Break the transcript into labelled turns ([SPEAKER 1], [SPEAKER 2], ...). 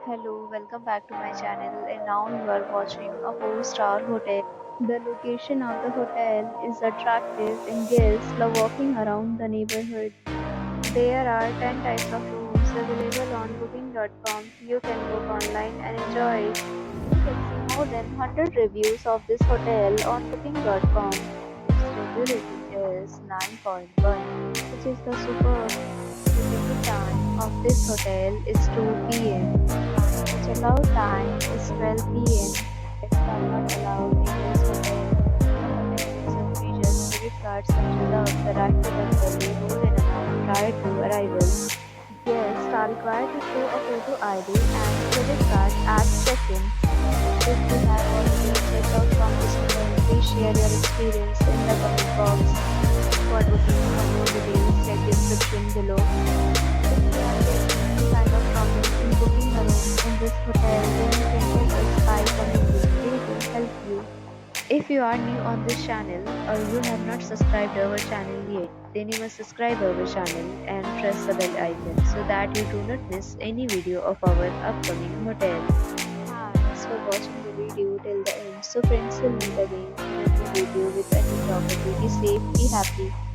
[SPEAKER 1] Hello, welcome back to my channel, and now you are watching a 4-star hotel. The location of the hotel is attractive and guests love walking around the neighborhood. There are 10 types of rooms available on booking.com. You can book online and enjoy it. You can see more than 100 reviews of this hotel on booking.com. Its review rating is 9.1, which is the superb. The check-in time of this hotel is 2 p.m. The checkout time is 12 p.m. Pets are not allowed in this hotel. The hotel accepts major credit cards and reserves the right to temporarily hold an amount prior to arrival. Guests are required to show a photo ID and credit card at check-in. If you have already checked out from this hotel, please share your experience in the comment box. For booking or more details, check description below. If you are facing any kind of problem in booking a room in this hotel, then you can help us by commenting. We will help you. If you are new on this channel or you have not subscribed our channel yet, then you must subscribe our channel and press the bell icon so that you do not miss any video of our upcoming hotel. Thanks for watching the video till the end. So friends, will meet again in a new video with a new property. Be safe, be happy.